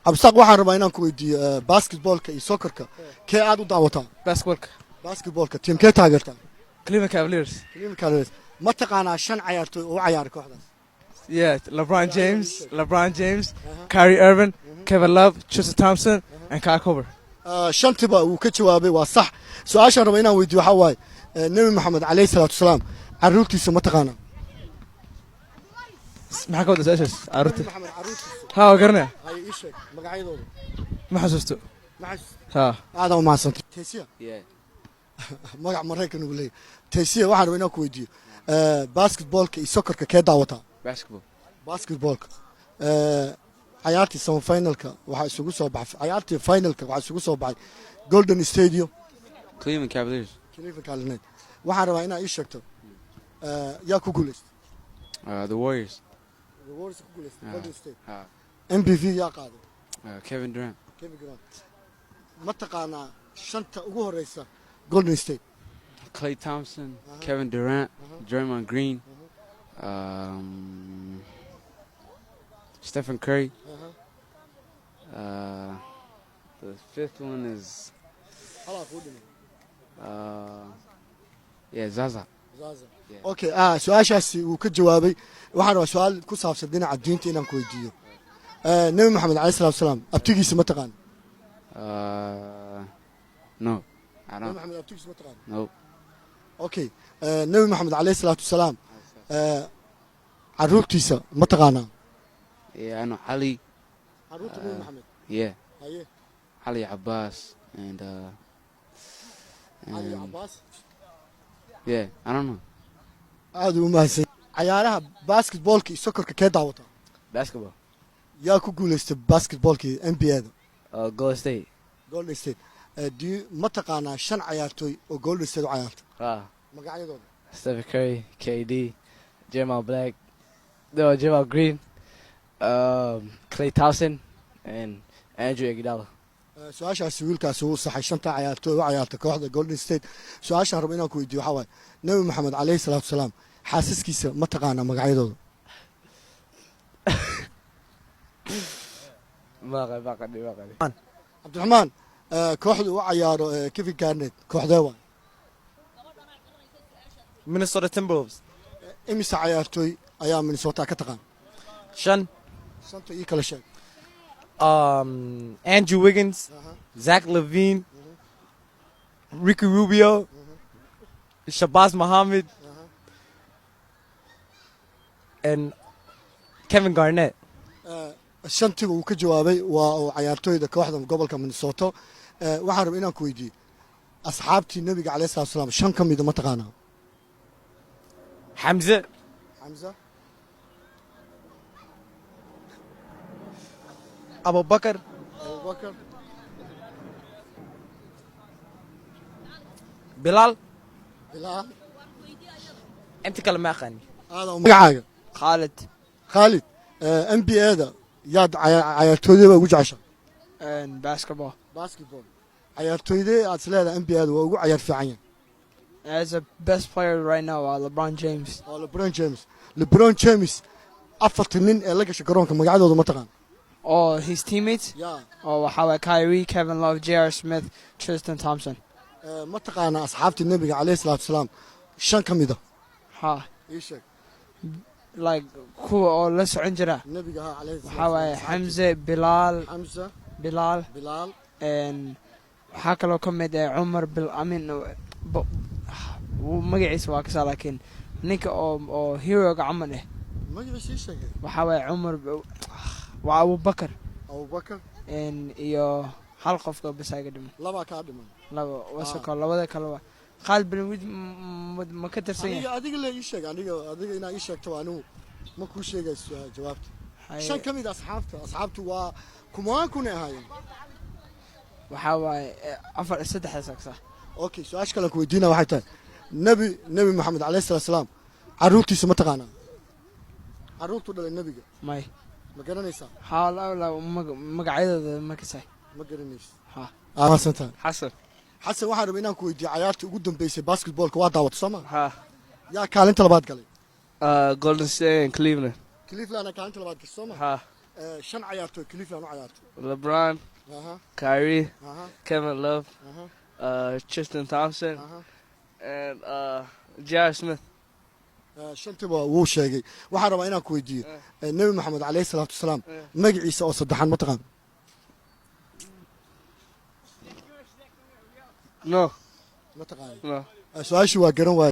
absaq waxaan rabaa inaan ku weydiiyo basketballka iyo soccerka kee aad u daawataa basketballka teamkee taageertaa Cleveland Cavaliers. ma taqaanaa 5 ciyaartoy oo u ciyaaray kooxdaas Yeah, LeBron James, Kyrie Irving, Kevin Love, Tristan Thompson, and Kyle Korver. shantiba uu ka jawaabay waa sax su'aashaan rabaa inaan weydiiyo waxa waaye nabi maxamed calayhi salaatu wasalaam caruurtiisa ma taqaanaa maxaa ka wada su-aashaas caruurta maxamed caruurtiisa haa waa garanaya ay ii sheeg magacyadooda ma xasuusto ma xasuusto haa aad u mahadsantahay Taysiya magac Mareykan uu leeyahay Taysiya waxaan rabaa inaan ku weydiiyo basketballka iyo soccerka kee daawataa basketballka ciyaartii semifinalka waxaa isugu soo baxay ciyaartii finalka waxaa isugu soo baxay Golden Stadium Cleveland Cavaliers. waxaan rabaa inaad ii sheegto yaa ku guuleystay The Warriors. The Warriors ku guuleystay Golden State Uh, MVP yaa qaaday Kevin Durant. Kevin Durant ma taqaanaa shanta ugu horeysa Golden State Klay Thompson. Kevin Durant. Draymond Green. Stephen Curry. The fifth one is halaa ku dhimay Zaza. okay su'aashaasi uu ka jawaabay waxaan rabaa su'aal ku saabsan dhinaca diinta inaan ku weydiiyo nabi maxamed calayhi salaatu wasalaam abtigiisa ma taqaan No, I nabi don't. maxamed abtigiisa ma taqaan No. okay nabi maxamed calayhi salaatu wasalaam caruurtiisa ma taqaanaa Yeah, I know Ali. caruurta nabi maxamed Yeah, haye Ali Abbas and ali cabaas yeah, I don't know. aad u mahadsan ciyaaraha basketballka iyo soccerka kee daawataa Basketball. yaa ku guuleystay basketballka NBA-da Golden State. Golden State ma taqaanaa 5 ciyaartoy oo Golden State u ciyaarta magacyadooda Stephen Curry, KD, Jamal Green, Klay Thompson, and Andrew Iguodala. su-aashaasi wiilkaasi uu saxay 5 ciyaartoy u ciyaarta kooxda Golden State su-aashaan rabo inaan ku weydiiyo waxa waaye nabi maxamed calayhi salaatu wasalaam xaasaskiisa ma taqaanaa magacyadooda cabdiraxmaan kooxda u ciyaaro Kevin Garnett kooxdee waay Minnesota Timberwolves. imisa ciyaartoy ayaa Minnesota ka taqaan Shan. shanta ii kala sheeg Andrew Wiggins, Zach LaVine, Ricky Rubio, Shabazz Muhammad, and Kevin Garnett. shantiba uu ka jawaabay waa uu ciyaartoyda kooxda gobolka Minnesota waxaan rabaa inaan ku weydiiyo asxaabtii nabiga calayhi salaatu wasalaam 5 ka mid ma taqaanaa Hamza, Hamza Abu Bakr, Abubakar Bilal, Bilal انت كلام ما خاني magacaaga Khalid, Khalid NBA-da yaad ciyaartoydee ugu jecesha and basketball. basketball ciyaartoydee aad isleedahay NBA-da waa ugu ciyaar fiican yahay As a best player right now, LeBron James. waa LeBron James afarta nin ee la gashay garoonka magacyadooda ma taqaan Or his teammates. yaa Or how Kyrie, Kevin Love, J.R. Smith, Tristan Thompson. ma taqaanaa asxaabtii nabiga calayhi salaatu wasalaam 5 ka mid ah Ha. ii sheeg Like kuwa oo la socon jira. nabiga ha calayhi Waxaa waaye Hamza, Bilal, Hamza Bilal, Bilal and waxaa kaloo ka mid ah Umar magaciisa waa kasaa laakiin ninka oo heroga camal ah magaciisa ii sheegay waxaa waaye Umar waa Abubakar Abubakar iyo hal qofka bas aga dhiman laba ka dhiman wasako labada kale waa Khalid bin Walid ma ka tirsan yahay adiga la ii sheeg adiga inaa ii sheegto anigu ma kuu sheegayso jawaabta 5 ka mid asxaabtu waa kumaan kuna ahaayeen waxaa waaye saddex saksa okay su-aasha kale ku weydiina waxay tahay nabi maxamed calayhi salaatu wasalaam caruurtiisa ma taqaanaa caruurtu dhalay nabiga may ma garanaysaa magacyadooda ma kasay ma garanaysa ha aasantaa Xasan waxaan rabaa inaan ku weydiiyo ciyaartii ugu dambeysay basketballka waa daawata soo ma ha yaa kaalinta labaad galay Golden State and Cleveland Cleveland kaalinta labaad gashay soo ma ha shan cayaartooy Cleveland u cayaartay LeBron, Kyrie, Kevin Love, Tristan Thompson, and J.R. Smith. shantiba wuu sheegay waxaan rabaa inaan ku weydiiyo nabi maxamed calayhi salaatu wasalaam magaciisa oo saddexan ma taqaan No. ma taqaan No. su'aashii waa garan waay